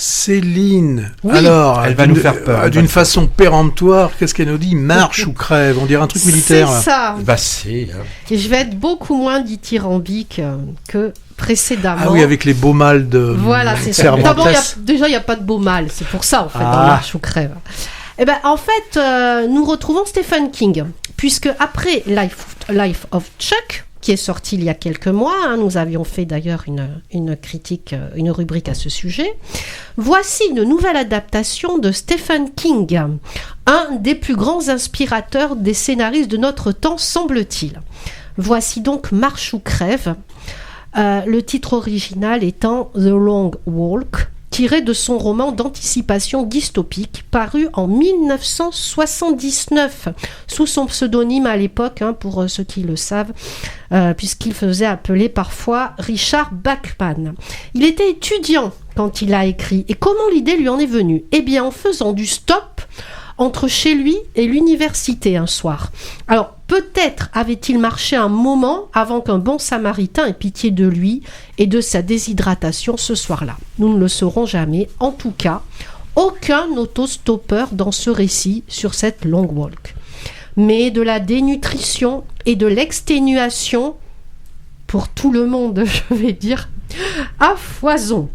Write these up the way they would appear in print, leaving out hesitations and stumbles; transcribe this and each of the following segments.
Céline, Oui. alors, Elle va nous faire peur. d'une façon péremptoire, qu'est-ce qu'elle nous dit? Marche ou crève, on dirait un truc militaire. C'est ça. Bah c'est... Et je vais être beaucoup moins dithyrambique que précédemment. Ah oui, avec les beaux mâles de Voilà, c'est ça. Cervantes. D'abord, déjà, il n'y a pas de beau mal. C'est pour ça, en fait, dans Marche ou crève. Eh ben, en fait, nous retrouvons Stephen King, puisque après Life of Chuck, qui est sorti il y a quelques mois, nous avions fait d'ailleurs une critique, une rubrique à ce sujet, voici une nouvelle adaptation de Stephen King, un des plus grands inspirateurs des scénaristes de notre temps, semble-t-il. Voici donc Marche ou crève, le titre original étant The Long Walk, tiré de son roman d'anticipation dystopique paru en 1979 sous son pseudonyme à l'époque, pour ceux qui le savent, puisqu'il faisait appeler parfois Richard Bachman. Il était étudiant quand il a écrit. Et comment l'idée lui en est venue? Eh bien, en faisant du stop entre chez lui et l'université un soir. Alors, peut-être avait-il marché un moment avant qu'un bon samaritain ait pitié de lui et de sa déshydratation ce soir-là. Nous ne le saurons jamais. En tout cas, aucun autostoppeur dans ce récit sur cette long walk. Mais de la dénutrition et de l'exténuation, pour tout le monde, je vais dire, à foison.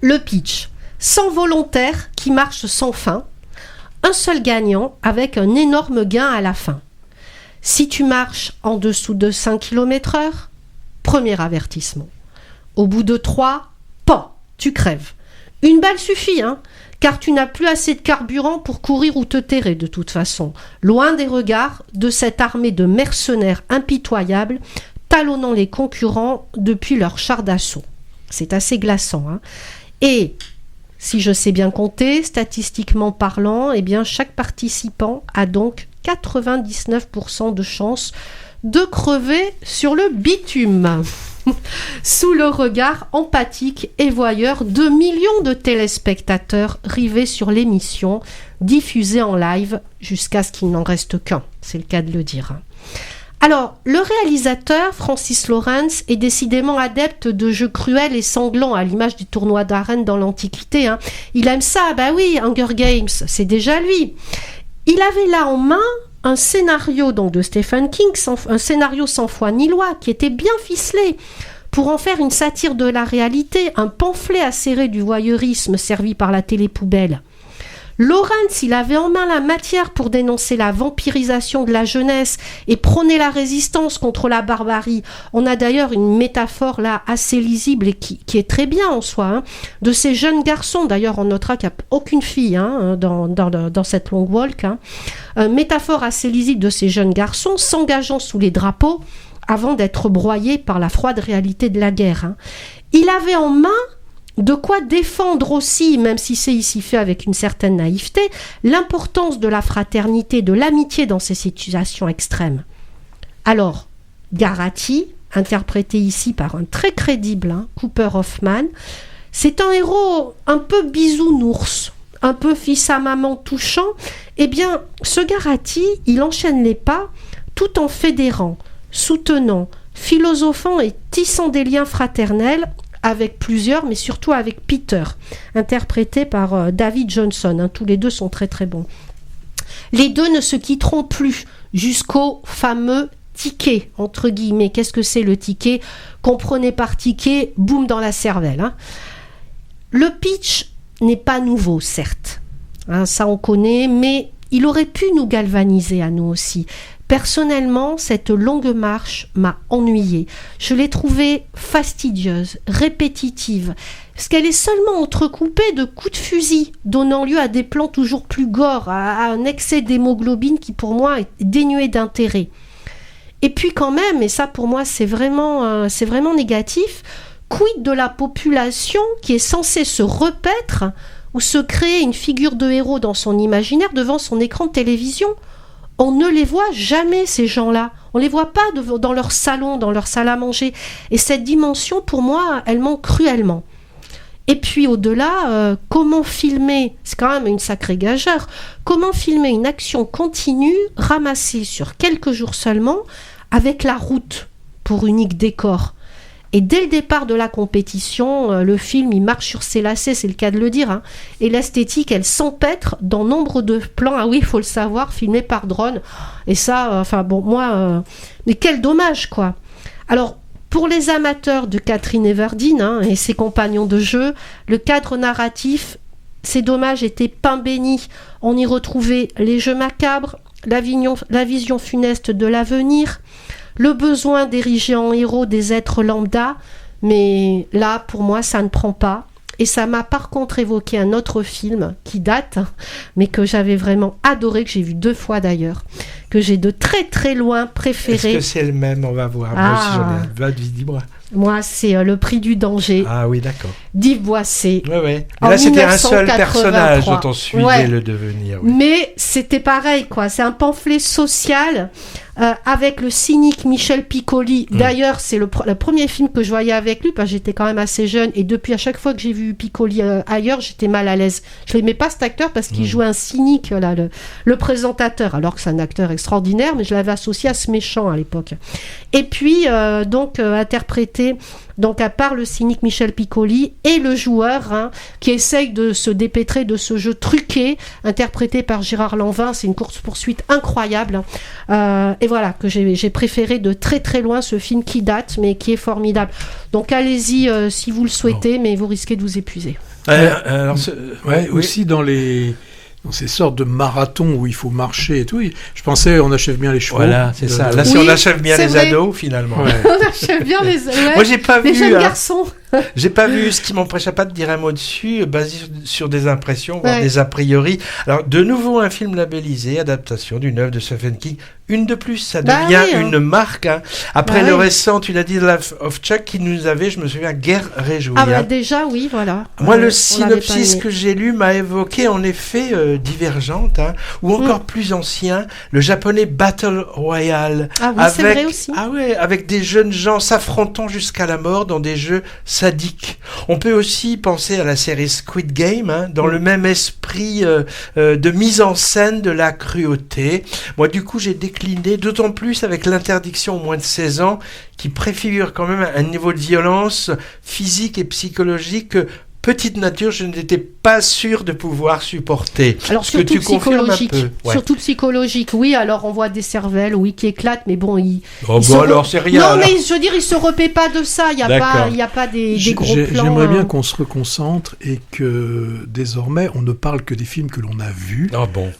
Le pitch, 100 volontaires qui marchent sans fin, un seul gagnant avec un énorme gain à la fin. Si tu marches en dessous de 5 km/h, premier avertissement. Au bout de 3, tu crèves. Une balle suffit, car tu n'as plus assez de carburant pour courir ou te terrer de toute façon, loin des regards de cette armée de mercenaires impitoyables, talonnant les concurrents depuis leur char d'assaut. C'est assez glaçant, Et si je sais bien compter, statistiquement parlant, eh bien chaque participant a donc 99% de chances de crever sur le bitume, sous le regard empathique et voyeur de millions de téléspectateurs rivés sur l'émission, diffusée en live jusqu'à ce qu'il n'en reste qu'un, c'est le cas de le dire. Alors, le réalisateur, Francis Lawrence, est décidément adepte de jeux cruels et sanglants, à l'image du tournoi d'arène dans l'Antiquité. Il aime ça, Hunger Games, c'est déjà lui. Il avait là en main un scénario donc, de Stephen King, un scénario sans foi ni loi, qui était bien ficelé, pour en faire une satire de la réalité, un pamphlet acéré du voyeurisme servi par la télé-poubelle. Lawrence, il avait en main la matière pour dénoncer la vampirisation de la jeunesse et prôner la résistance contre la barbarie. On a d'ailleurs une métaphore là assez lisible et qui est très bien en soi, de ces jeunes garçons. D'ailleurs, on notera qu'il n'y a aucune fille dans cette long walk. Métaphore assez lisible de ces jeunes garçons s'engageant sous les drapeaux avant d'être broyés par la froide réalité de la guerre. Il avait en main de quoi défendre aussi, même si c'est ici fait avec une certaine naïveté, l'importance de la fraternité, de l'amitié dans ces situations extrêmes. Alors, Garati, interprété ici par un très crédible Cooper Hoffman, c'est un héros un peu bisounours, un peu fils à maman touchant. Eh bien, ce Garati, il enchaîne les pas tout en fédérant, soutenant, philosophant et tissant des liens fraternels avec plusieurs, mais surtout avec Peter, interprété par David Johnson. Tous les deux sont très très bons. Les deux ne se quitteront plus jusqu'au fameux ticket, entre guillemets. Qu'est-ce que c'est le ticket? Comprenez par ticket, boum dans la cervelle. Le pitch n'est pas nouveau, certes. Ça on connaît, mais il aurait pu nous galvaniser à nous aussi. Personnellement, cette longue marche m'a ennuyée. Je l'ai trouvée fastidieuse, répétitive, parce qu'elle est seulement entrecoupée de coups de fusil, donnant lieu à des plans toujours plus gore, à un excès d'hémoglobine qui pour moi est dénué d'intérêt. Et puis quand même, et ça pour moi c'est vraiment négatif, quid de la population qui est censée se repaître ou se créer une figure de héros dans son imaginaire devant son écran de télévision? On ne les voit jamais, ces gens-là. On ne les voit pas dans leur salon, dans leur salle à manger. Et cette dimension, pour moi, elle manque cruellement. Et puis au-delà, comment filmer, c'est quand même une sacrée gageure, comment filmer une action continue, ramassée sur quelques jours seulement, avec la route pour unique décor? Et dès le départ de la compétition, le film, il marche sur ses lacets, c'est le cas de le dire. Hein. Et l'esthétique, elle s'empêtre dans nombre de plans. Ah oui, il faut le savoir, filmés par drone. Et ça, mais quel dommage, quoi. Alors, pour les amateurs de Catherine Everdeen et ses compagnons de jeu, le cadre narratif, c'est dommage, était pain béni. On y retrouvait les jeux macabres, la vision funeste de l'avenir, le besoin d'ériger en héros des êtres lambda, mais là, pour moi, ça ne prend pas. Et ça m'a par contre évoqué un autre film qui date, mais que j'avais vraiment adoré, que j'ai vu 2 fois d'ailleurs, que j'ai de très très loin préféré. Est-ce que c'est le même? On va voir. Moi aussi, j'en ai un. Vas-y, dis-moi. Moi, c'est Le Prix du danger. Ah oui, d'accord. d'Yves Boisset. Ouais. Là, c'était un seul personnage dont on suivait le devenir. Oui. Mais c'était pareil, quoi. C'est un pamphlet social avec le cynique Michel Piccoli. D'ailleurs, c'est le premier film que je voyais avec lui, parce que j'étais quand même assez jeune. Et depuis, à chaque fois que j'ai vu Piccoli ailleurs, j'étais mal à l'aise. Je l'aimais pas, cet acteur, parce qu'il jouait un cynique, là, le présentateur. Alors que c'est un acteur extraordinaire, mais je l'avais associé à ce méchant à l'époque. Et puis, interprété... Donc, à part le cynique Michel Piccoli et le joueur qui essaye de se dépêtrer de ce jeu truqué, interprété par Gérard Lanvin, c'est une course-poursuite incroyable. Et voilà, que j'ai préféré de très très loin ce film qui date, mais qui est formidable. Donc, allez-y si vous le souhaitez, mais vous risquez de vous épuiser. Aussi dans ces sortes de marathons où il faut marcher et tout, je pensais on achève bien les chevaux. Voilà, c'est ça. Là, on achève bien les ados, finalement. Ouais. On achève bien les... Ouais, moi, j'ai pas vu... Les jeunes garçons. J'ai pas vu, ce qui m'empêchait pas de dire un mot dessus, basé sur des impressions, voire des a priori. Alors, de nouveau, un film labellisé, adaptation d'une œuvre de Stephen King. Une de plus, ça devient une marque. Après le récent, tu l'as dit, Life of Chuck, qui nous avait, je me souviens, guère réjoui. Ah déjà, oui, voilà. Moi, le synopsis que j'ai lu m'a évoqué, en effet, Divergente, ou encore plus ancien, le japonais Battle Royale. Ah oui, c'est vrai aussi. Ah ouais, avec des jeunes gens s'affrontant jusqu'à la mort dans des jeux sadique. On peut aussi penser à la série Squid Game, dans le même esprit de mise en scène de la cruauté. Moi, du coup, j'ai décliné, d'autant plus avec l'interdiction au moins de 16 ans, qui préfigure quand même un niveau de violence physique et psychologique que petite nature, je n'étais pas sûr de pouvoir supporter. Alors, ce que tu confirmes un peu. Surtout psychologique, oui. Alors, on voit des cervelles, qui éclatent, mais bon, alors, c'est rien. Non, alors. mais je veux dire, ils se repaient pas de ça. Il n'y a pas des gros plans. J'aimerais bien qu'on se reconcentre et que, désormais, on ne parle que des films que l'on a vus. Ah bon.